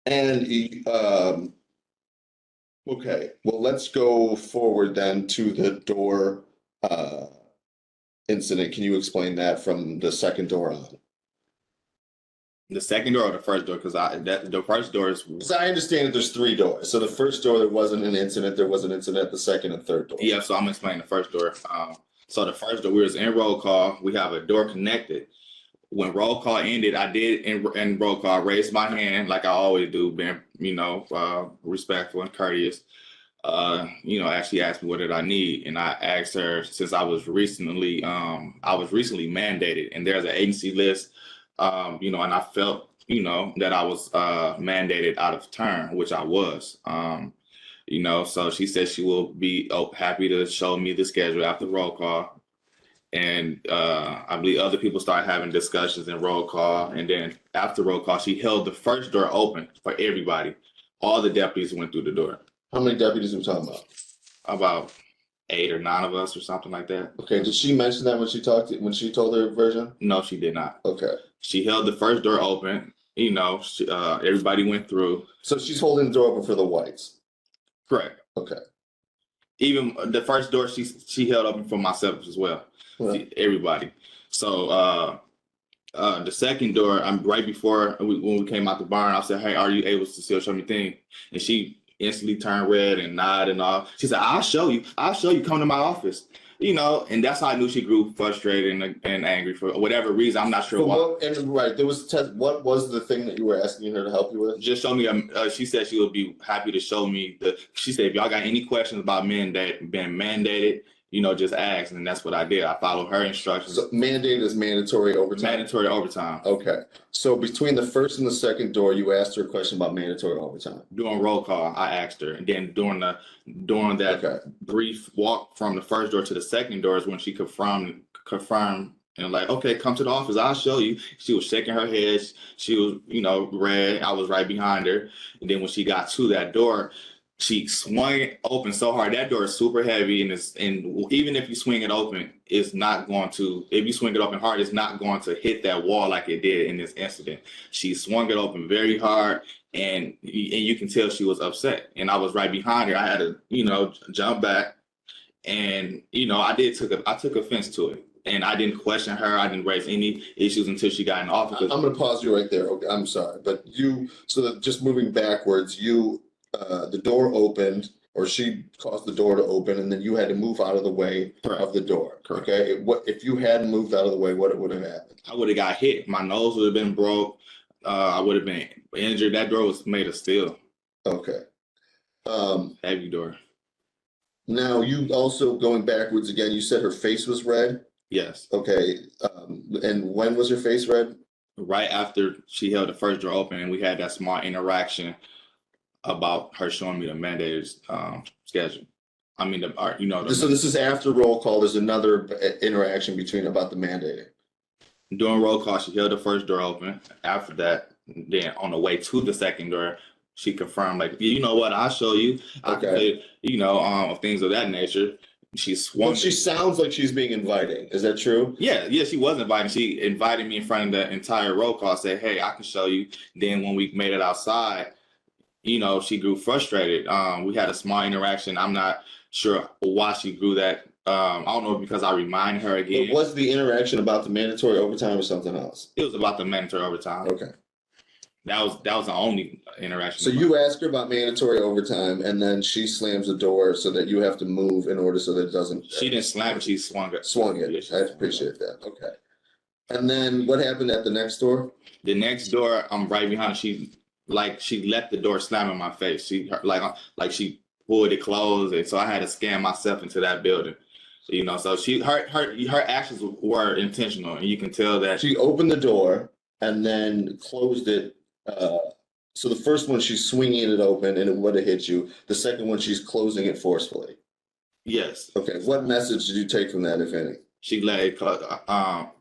And okay, well, let's go forward then to the door uh, incident. Can you explain that from the second door on? The second door or the first door? Because the first door is, Because I understand that there's three doors. So the first door, there wasn't an incident. There was an incident at the second and third door. yeah. So I'm gonna explain the first door. So the first door, we was in roll call. We have a door connected. When roll call ended, I did in roll call raise my hand like I always do, being respectful and courteous. Actually asked me what did I need, and I asked her since I was recently mandated, and there's an agency list, and I felt that I was mandated out of turn, which I was. So she said she will be happy to show me the schedule after roll call. And I believe other people started having discussions in roll call. And then after roll call, she held the first door open for everybody. All the deputies went through the door. How many deputies are we talking about? About 8 or 9 of us or something like that. Okay, did she mention that when she told her version? No, she did not. Okay. She held the first door open. Everybody went through. So she's holding the door open for the whites. Correct. Okay. Even the first door she held open for myself as well. Everybody. So the second door, I'm right before when we came out the barn, I said, "Hey, are you able to still show me thing?" And she instantly turned red and nodded and all. She said, "I'll show you. I'll show you. Come to my office." And that's how I knew she grew frustrated and angry for whatever reason. I'm not sure why. Right, there was a test. What was the thing that you were asking her to help you with? Just show me. She said she would be happy to show me She said, if y'all got any questions about men that been mandated, just ask, and that's what I did. I followed her instructions. So mandated is mandatory overtime. Mandatory overtime. Okay. So between the first and the second door, you asked her a question about mandatory overtime. During roll call, I asked her, and then during that brief walk from the first door to the second door is when she confirmed and like, okay, come to the office, I'll show you. She was shaking her head. She was, red. I was right behind her. And then when she got to that door, she swung it open so hard. That door is super heavy, and even if you swing it open, it's not going to. If you swing it open hard, it's not going to hit that wall like it did in this incident. She swung it open very hard, and you can tell she was upset. And I was right behind her. I had to, jump back, and I took offense to it. And I didn't question her. I didn't raise any issues until she got in office. I'm going to pause you right there. Okay, I'm sorry, but just moving backwards, the door opened, or she caused the door to open, and then you had to move out of the way of the door. Correct. Okay. If you hadn't moved out of the way, what would have happened? I would have got hit. My nose would have been broke. I would have been injured. That door was made of steel. Okay. Heavy door. Now, you also, going backwards again, you said her face was red? Yes. Okay. And when was her face red? Right after she held the first door open, and we had that small interaction about her showing me the mandated schedule. I mean, So this is after roll call. There's another interaction about the mandating. During roll call, she held the first door open. After that, then on the way to the second door, she confirmed, like, you know what, I'll show you. Okay. Things of that nature. She swung. Well, she sounds like she's being inviting. Is that true? Yeah, she was inviting. She invited me in front of the entire roll call, said, "Hey, I can show you." Then when we made it outside, she grew frustrated. We had a small interaction. I'm not sure why she grew that. I don't know if because I reminded her again. But was the interaction about the mandatory overtime or something else? It was about the mandatory overtime. Okay. That was the only interaction. So you ask her about mandatory overtime, and then she slams the door so that you have to move in order so that it doesn't. She didn't slam it. She swung it. Swung it. I appreciate that. Okay. And then what happened at the next door? The next door, I'm right behind. She let the door slam in my face. She pulled it closed, and so I had to scan myself into that building. So her actions were intentional, and you can tell that she opened the door and then closed it. So the first one, she's swinging it open and it would have hit you. The second one, she's closing it forcefully. Yes. Okay. What message did you take from that, if any? She let it.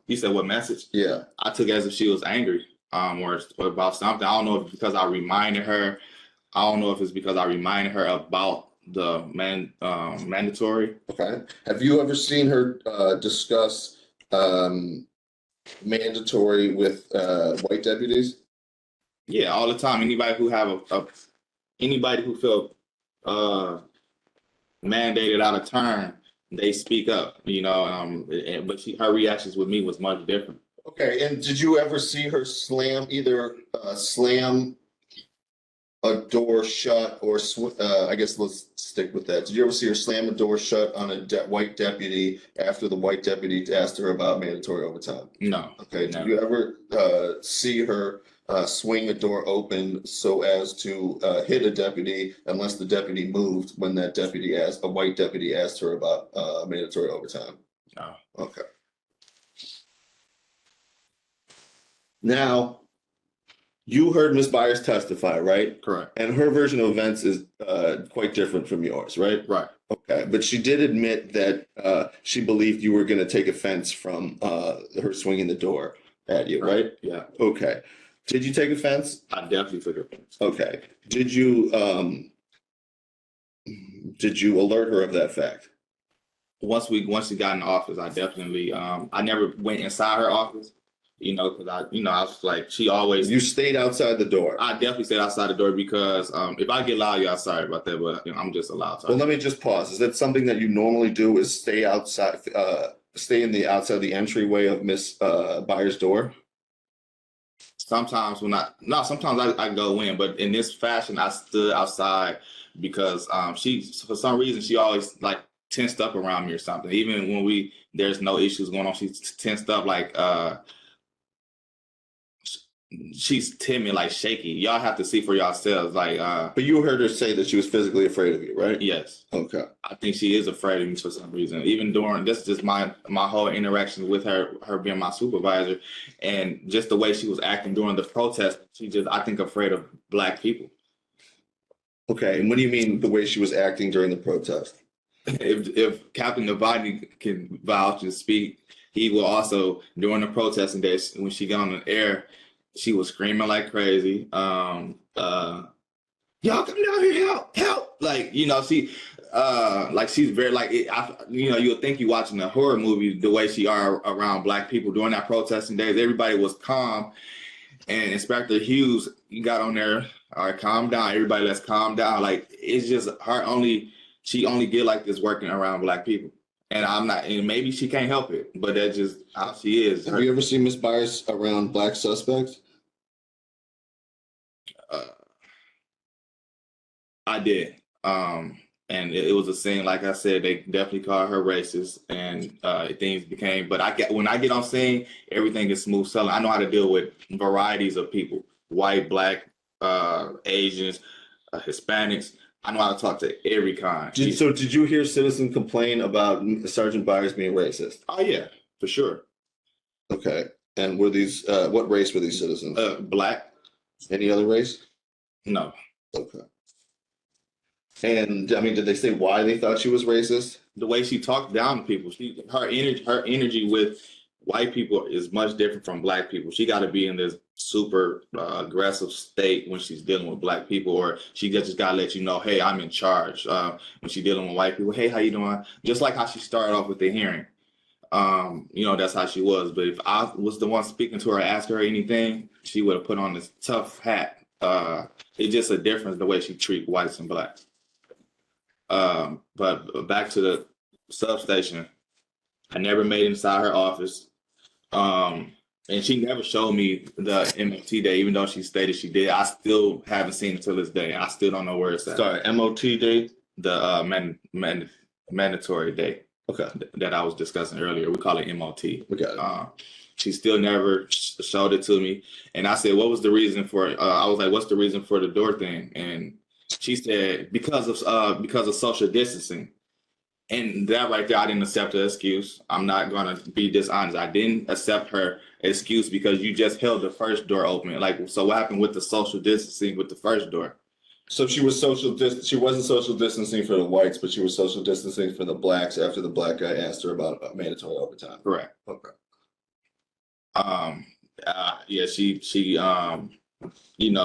You said what message? Yeah. I took it as if she was angry, or about something. I don't know if it's because I reminded her. I don't know if it's because I reminded her about the mandatory. Okay. Have you ever seen her discuss mandatory with white deputies? Yeah, all the time. Anybody who have anybody who felt mandated out of turn, they speak up. But her reactions with me was much different. Okay, and did you ever see her slam a door shut or I guess let's stick with that. Did you ever see her slam a door shut on a white deputy after the white deputy asked her about mandatory overtime? No. Okay, did No. you ever see her swing a door open so as to hit a deputy unless the deputy moved when a white deputy asked her about mandatory overtime? No. Okay. Now, you heard Ms. Byers testify, right? Correct. And her version of events is quite different from yours, right? Right. Okay, but she did admit that she believed you were going to take offense from her swinging the door at you, right? Yeah. Okay. Did you take offense? I definitely took offense. Okay. Did you alert her of that fact? Once she got in the office, I definitely I never went inside her office, because I was like, she always. You stayed outside the door. I definitely stayed outside the door because if I get loud, y'all sorry about that, but I'm just allowed to. Well, let me just pause. Is that something that you normally do? Is stay outside, stay in the outside the entryway of Miss Byers' door? Sometimes sometimes I go in, but in this fashion, I stood outside because for some reason she always like tensed up around me or something. Even when there's no issues going on, she's tensed up like she's timid, like shaky. Y'all have to see for yourselves. Like But you heard her say that she was physically afraid of you, right? yes. Okay. I think she is afraid of me for some reason. Even during this is just my whole interaction with her being my supervisor, and just the way she was acting during the protest. She just, I think, afraid of Black people. Okay, and what do you mean the way she was acting during the protest? If Captain Navani can vouch and speak, he will also during the protesting days when she got on the air, she was screaming like crazy. Y'all come down here, help! Like she's very like you'll think you're watching a horror movie the way she are around Black people during that protesting days. Everybody was calm, and Inspector Hughes got on there. All right, calm down, everybody. Let's calm down. Like it's just she only get like this working around Black people, and I'm not. And maybe she can't help it, but that's just how she is. Have you ever seen Miss Byers around Black suspects? I did. And it was a scene, like I said, they definitely called her racist, and things became. But when I get on scene, everything is smooth sailing. I know how to deal with varieties of people: white, Black, Asians, Hispanics. I know how to talk to every kind. So did you hear citizens complain about Sergeant Byers being racist? Oh yeah, for sure. Okay, and were these what race were these citizens? Black. Any other race? No. Okay. And I mean, did they say why they thought she was racist? The way she talked down to people, her energy with white people is much different from Black people. She got to be in this super aggressive state when she's dealing with Black people, or she just got to let you know, hey, I'm in charge. When she's dealing with white people, hey, how you doing? Just like how she started off with the hearing. That's how she was. But if I was the one speaking to her, ask her anything, she would have put on this tough hat. It's just a difference the way she treats whites and Blacks. But back to the substation, I never made it inside her office. And she never showed me the MOT day, even though she stated she did. I still haven't seen it till this day. I still don't know where it's at. Sorry, MOT day? The mandatory day. Okay. That I was discussing earlier. We call it MOT. We got it. She still never showed it to me. And I said, what was the reason for it? I was like, what's the reason for the door thing? And she said, because of social distancing. And that right there, I didn't accept her excuse. I'm not going to be dishonest. I didn't accept her excuse because you just held the first door open. Like, so what happened with the social distancing with the first door? So she wasn't social distancing for the whites, but she was social distancing for the Blacks after the Black guy asked her about mandatory overtime. Correct. Okay. Yeah, she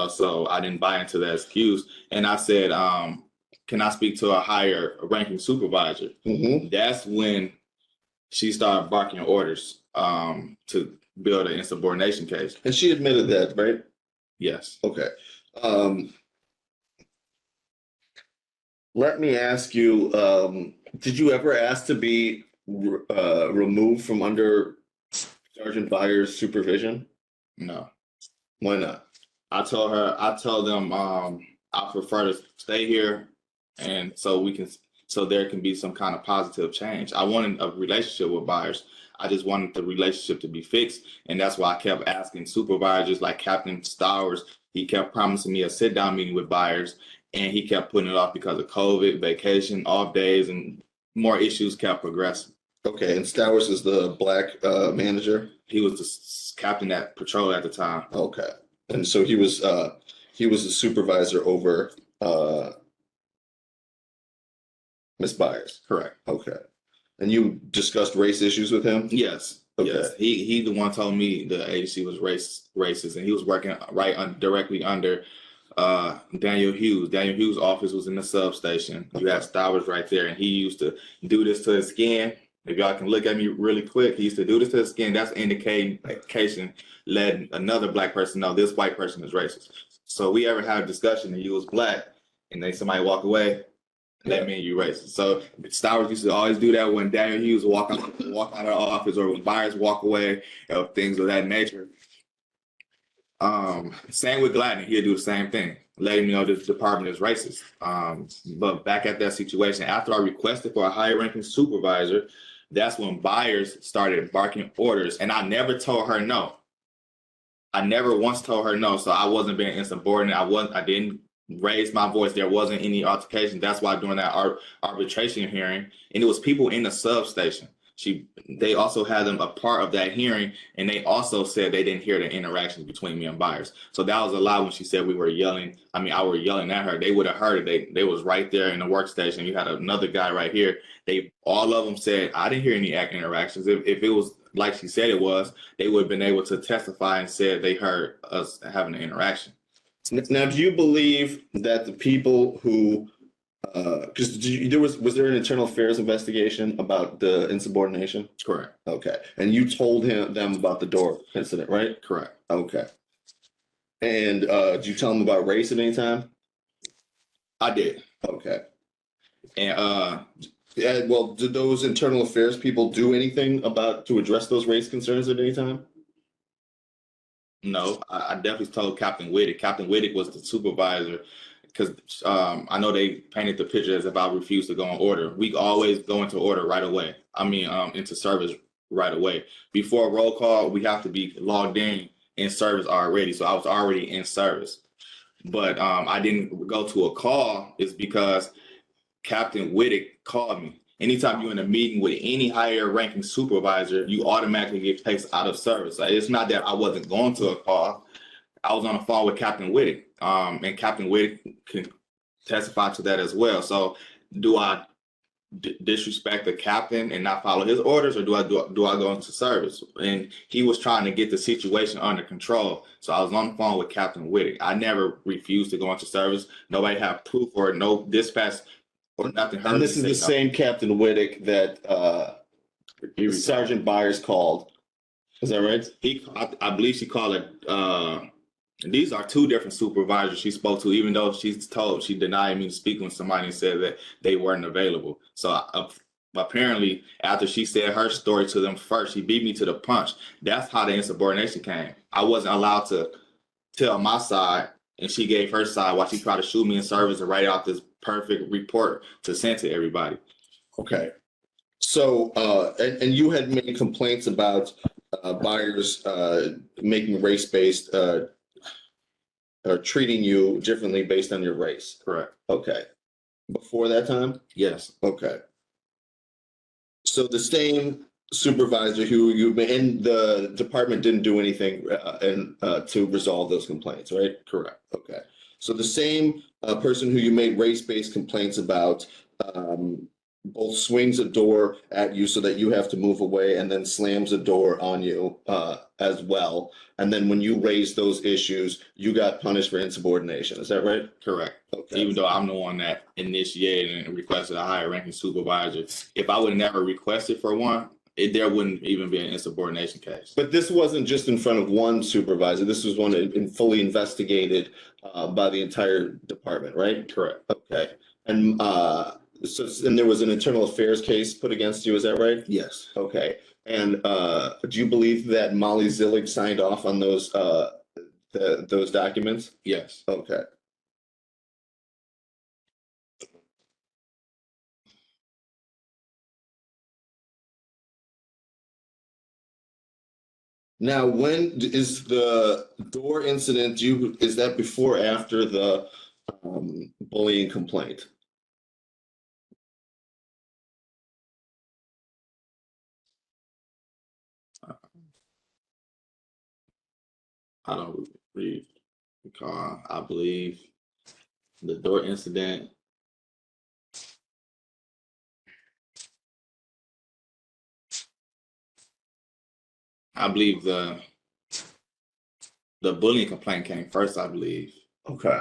so I didn't buy into that excuse. And I said, can I speak to a higher ranking supervisor? Mm-hmm. That's when she started barking orders to build an insubordination case. And she admitted that, right? Yes. Okay. Let me ask you, did you ever ask to be removed from under Sergeant Byers' supervision? No. Why not? I told them, I prefer to stay here, and so there can be some kind of positive change. I wanted a relationship with Byers. I just wanted the relationship to be fixed, and that's why I kept asking supervisors like Captain Stowers. He kept promising me a sit-down meeting with Byers, and he kept putting it off because of COVID, vacation, off days, and more issues kept progressing. Okay, and Stowers is the black manager? He was the captain that patrol at the time. Okay. And so he was a supervisor over Miss Byers. Correct. Okay. And you discussed race issues with him? Yes. Okay. Yes. He the one told me the agency was racist, and he was working directly under Daniel Hughes. Daniel Hughes' office was in the substation. You had Stowers right there, and he used to do this to his skin. If y'all can look at me really quick, he used to do this to his skin. That's indication let another black person know this white person is racist. So we ever had a discussion and you was black, and then somebody walk away, that mean you racist. So Stowers used to always do that when Daniel Hughes walk out of the office, or when Byers walk away, of things of that nature. Same with Gladney, he'll do the same thing, letting me know this department is racist. But back at that situation, after I requested for a higher ranking supervisor, that's when Byers started barking orders, and I never told her no. I never once told her no, so I wasn't being insubordinate. I didn't raise my voice. There wasn't any altercation. That's why during that arbitration hearing, and it was people in the substation. They also had them a part of that hearing, and they also said they didn't hear the interactions between me and Byers. So that was a lie when she said we were yelling. I mean, I were yelling at her. They would have heard it. They was right there in the workstation. You had another guy right here. All of them said I didn't hear any interactions. If it was like she said it was, they would have been able to testify and said they heard us having an interaction. Now, do you believe that the people who, because was there an internal affairs investigation about the insubordination? Correct. Okay, and you told them about the door incident, right? Correct. Okay. And did you tell them about race at any time? I did. Okay. And yeah, well, did those internal affairs people do anything to address those race concerns at any time? No, I definitely told Captain Whittick. Captain Whittick was the supervisor, because I know they painted the picture as if I refused to go in order. We always go into order right away. I mean, into service right away. Before roll call, we have to be logged in service already. So I was already in service. But I didn't go to a call is because Captain Whittick called me. Anytime you're in a meeting with any higher ranking supervisor, you automatically get placed out of service. It's not that I wasn't going to a call. I was on the phone with Captain Whittick, and Captain Whittick can testify to that as well. So do I disrespect the captain and not follow his orders, or do I go into service? And he was trying to get the situation under control. So I was on the phone with Captain Whittick. I never refused to go into service. Nobody had proof or no dispatch or nothing. And this is the same Captain Whittick that Sergeant Byers called. Is that right? I believe she called it. These are two different supervisors she spoke to, even though she denied me speaking with somebody and said that they weren't available. So apparently, after she said her story to them first, she beat me to the punch. That's how the insubordination came. I wasn't allowed to tell my side, and she gave her side while she tried to shoot me in service and write out this perfect report to send to everybody. Okay. So, and you had made complaints about Byers making race-based or treating you differently based on your race. Correct. Okay. Before that time? Yes. Okay. So the same supervisor who you in the department didn't do anything to resolve those complaints, right? Correct. Okay. So the same person who you made race-based complaints about both swings a door at you so that you have to move away, and then slams a door on you as well. And then when you raised those issues, you got punished for insubordination. Is that right? Correct. Okay. Even though I'm the one that initiated and requested a higher ranking supervisor, if I would have never requested for one, There wouldn't even be an insubordination case. But this wasn't just in front of one supervisor. This was one fully investigated by the entire department, right? Correct. Okay. And and there was an internal affairs case put against you, is that right? Yes. Okay. And do you believe that Molly Zillig signed off on those those documents? Yes. Okay. Now, when is the door incident? Is that before or after the bullying complaint? I don't recall. I believe the door incident. I believe the bullying complaint came first, I believe. Okay.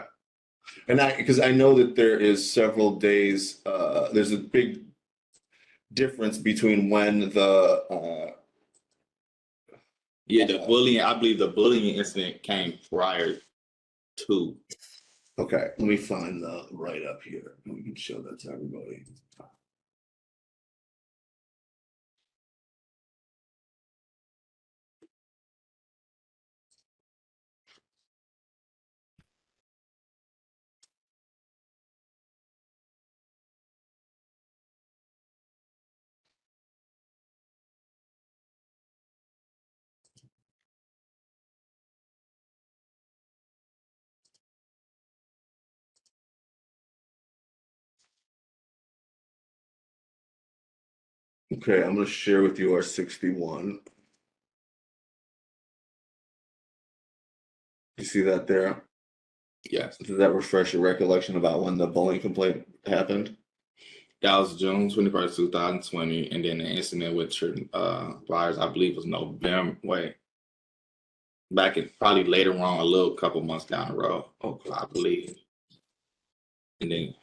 And because I know that there is several days, there's a big difference between when the Yeah, the bullying, I believe the bullying incident came prior to. okay, let me find the write up here. We can show that to everybody. Okay, I'm gonna share with you our 61. You see that there? Yes. Does that refresh your recollection about when the bullying complaint happened? That was June 21st, 2020. And then the incident with Sgt Byers, I believe, was November. Wait. Back in probably later on, a little couple months down the road. Okay. I believe. And then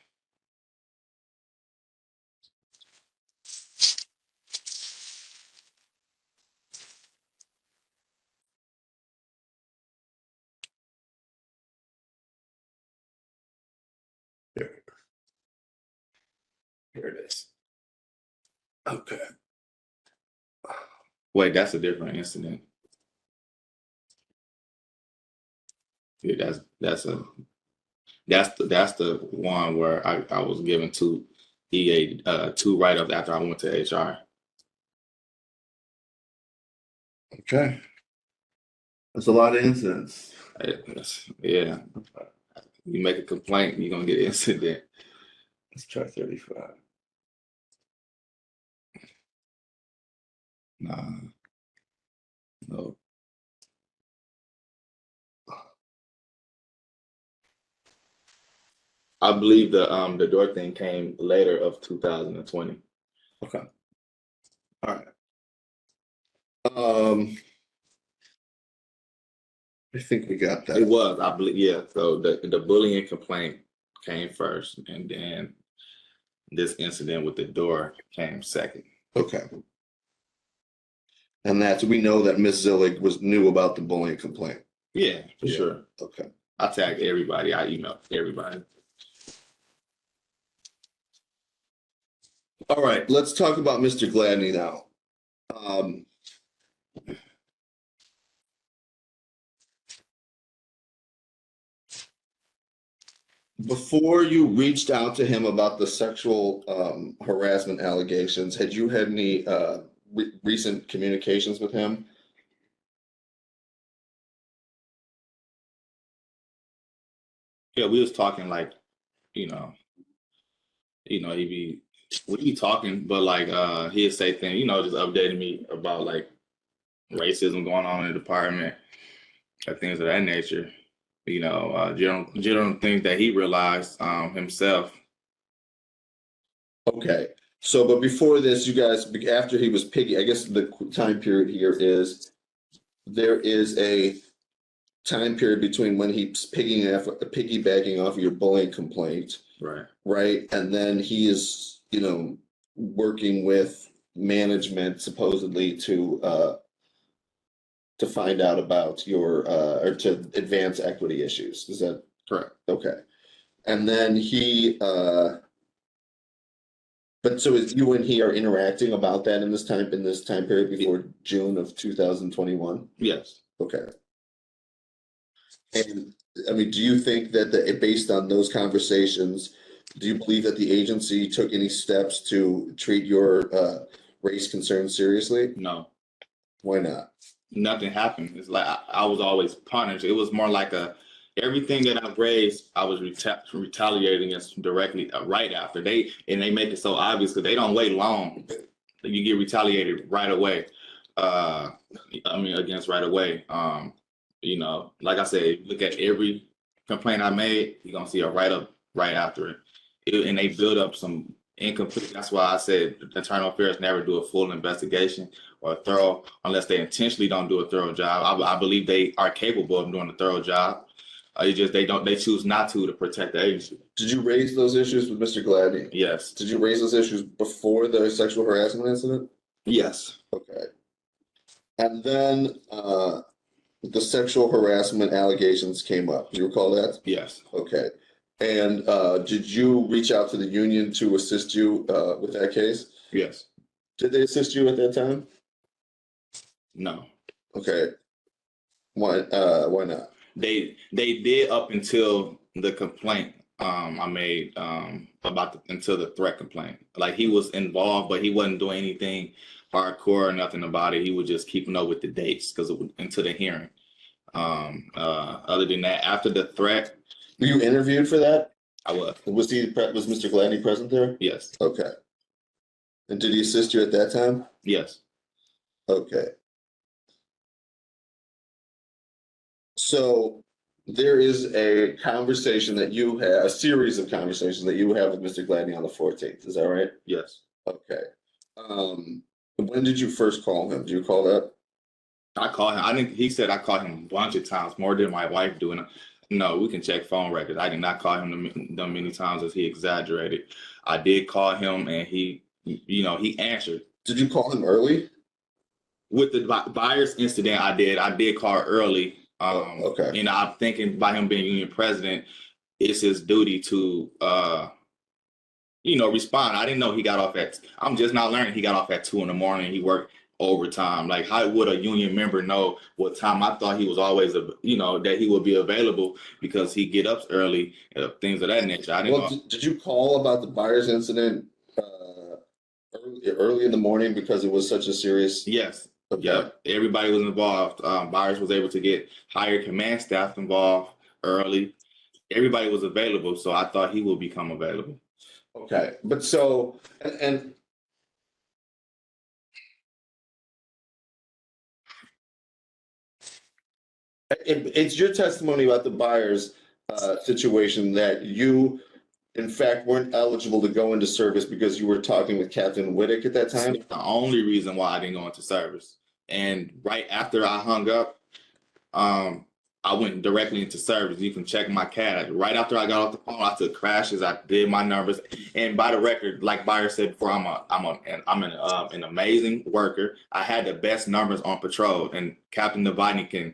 Here it is. Okay. wait, that's a different incident. Yeah, that's the one where I was given two two write-ups after I went to HR. Okay. That's a lot of incidents. Yeah. You make a complaint, you're gonna get an incident. Let's try 35. Nah. No. I believe the door thing came later of 2020. Okay. All right. I think we got that. It was, I believe, yeah. So the bullying complaint came first, and then this incident with the door came second. Okay. And we know that Miss Zillig knew about the bullying complaint. Yeah, for sure. Okay. I tagged everybody. I emailed everybody. All right, let's talk about Mr. Gladney now. Before you reached out to him about the sexual harassment allegations, had you had any recent communications with him? Yeah, we was talking like, you know, we be talking, but like he'd say things, just updating me about like racism going on in the department or things of that nature. General things that he realized himself. Okay. So, but before this, you guys, after he was I guess the time period here is there is a time period between when he's piggybacking off of your bullying complaint, Right. right? And then he is, working with management supposedly to find out about your or to advance equity issues. Is that Correct. okay? And then but so is you and he are interacting about that in this time period before June of 2021? Yes. Okay. And I mean, do you think that based on those conversations, do you believe that the agency took any steps to treat your race concerns seriously? No. Why not? Nothing happened. It's like I was always punished. It was more like everything that I raised, I was retaliating against directly right after. They make it so obvious because they don't wait long. You get retaliated right away. Against right away. Like I said, look at every complaint I made, you're gonna see a write up right after it. And they build up some incomplete. That's why I said internal affairs never do a full investigation or a thorough, unless they intentionally don't do a thorough job. I believe they are capable of doing a thorough job. It's just they choose not to protect the agency. Did you raise those issues with Mr. Gladney? Yes. Did you raise those issues before the sexual harassment incident? Yes. Okay. And then the sexual harassment allegations came up. Do you recall that? Yes. Okay. And did you reach out to the union to assist you with that case? Yes. Did they assist you at that time? No. Okay. Why not? They did up until the complaint I made until the threat complaint. Like he was involved, but he wasn't doing anything hardcore or nothing about it. He was just keeping up with the dates until the hearing. Other than that, after the threat, Were you interviewed for that? I was. Was Mr. Gladney present there? Yes. Okay. And did he assist you at that time? Yes. Okay. So there is a conversation that you have, a series of conversations that you have with Mr. Gladney on the 14th. Is that right? Yes. Okay. When did you first call him? Do you call that? I called him. I think he said I called him a bunch of times, more than my wife doing it. No, we can check phone records. I did not call him them many times as he exaggerated. I did call him and he answered. Did you call him early? With the Byers incident, I did call early. Okay. And I'm thinking by him being union president, it's his duty to respond. I didn't know he got off I'm just not learning he got off at 2 a.m. He worked overtime. Like, how would a union member know what time? I thought he was always, that he would be available because he get up early, things of that nature. I didn't know. Did you call about the Byers incident early in the morning because it was such a serious? Yes. Okay. Yeah. Everybody was involved. Byers was able to get higher command staff involved early. Everybody was available, so I thought he would become available. Okay, but so and it's your testimony about the Byers situation that you, in fact, weren't eligible to go into service because you were talking with Captain Whittick at that time? That's the only reason why I didn't go into service. And right after I hung up, I went directly into service. You can check my CAD. Right after I got off the phone, I took crashes. I did my numbers. And by the record, like Byers said before, I'm an amazing worker. I had the best numbers on patrol, and Captain Devine can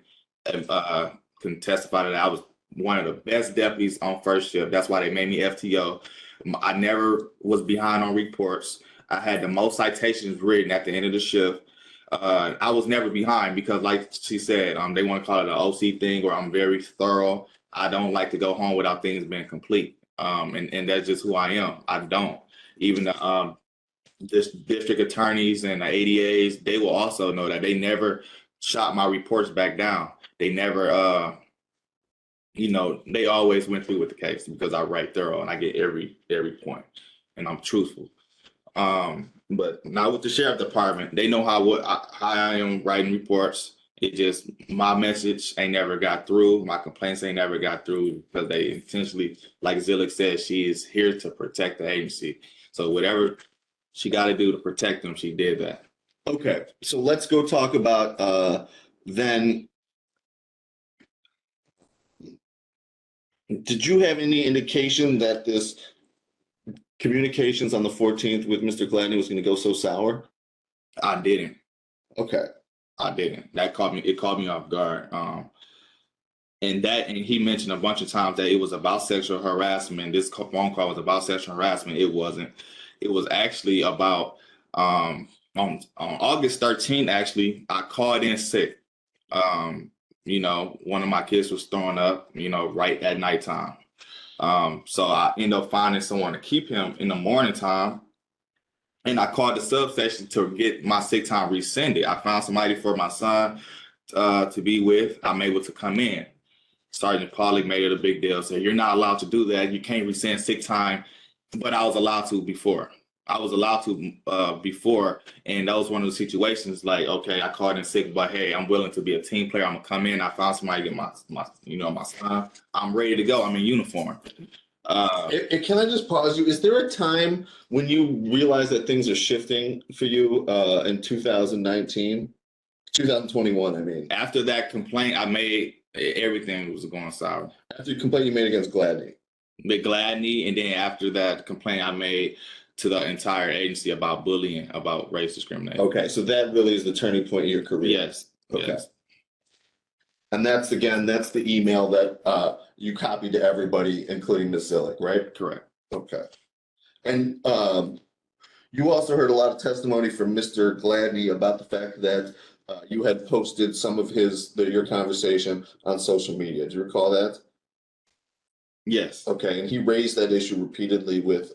testify that I was one of the best deputies on first shift. That's why they made me FTO. I never was behind on reports. I had the most citations written at the end of the shift. I was never behind because, like she said, they want to call it an OC thing, or I'm very thorough. I don't like to go home without things being complete. And that's just who I am. I don't. Even the district attorneys and the ADAs, they will also know that they never shot my reports back down. They never, they always went through with the case because I write thorough and I get every point, and I'm truthful. But not with the sheriff department. They know how I am writing reports. It just, my message ain't never got through. My complaints ain't never got through because they intentionally, like Zillick said, she is here to protect the agency. So whatever she got to do to protect them, she did that. Okay, so let's go talk about then. Did you have any indication that this communications on the 14th with Mr. Gladney was going to go so sour? I didn't. Okay. I didn't. It caught me off guard. And he mentioned a bunch of times that it was about sexual harassment. This phone call was about sexual harassment. It wasn't. It was actually about on August 13th, actually, I called in sick. One of my kids was throwing up, right at nighttime. So I ended up finding someone to keep him in the morning time. And I called the substation to get my sick time rescinded. I found somebody for my son to be with. I'm able to come in. Sergeant Pauly made it a big deal. Said, you're not allowed to do that. You can't rescind sick time. But I was allowed to before. Before. And that was one of the situations like, okay, I called in sick, but hey, I'm willing to be a team player. I'm going to come in. I found somebody to get my son. I'm ready to go. I'm in uniform. Can I just pause you? Is there a time when you realize that things are shifting for you in 2019? 2021, I mean. After that complaint I made, everything was going sour. After the complaint you made against Gladney. With Gladney, and then after that complaint I made to the entire agency about bullying, about race discrimination. Okay, so that really is the turning point in your career. Yes. Okay. Yes. And that's the email that you copied to everybody, including Ms. Zillick, right? Correct. Okay. And you also heard a lot of testimony from Mr. Gladney about the fact that you had posted some of your conversation on social media. Do you recall that? Yes. Okay, and he raised that issue repeatedly with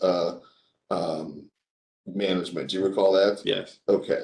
management. Do you recall that? Yes. Okay.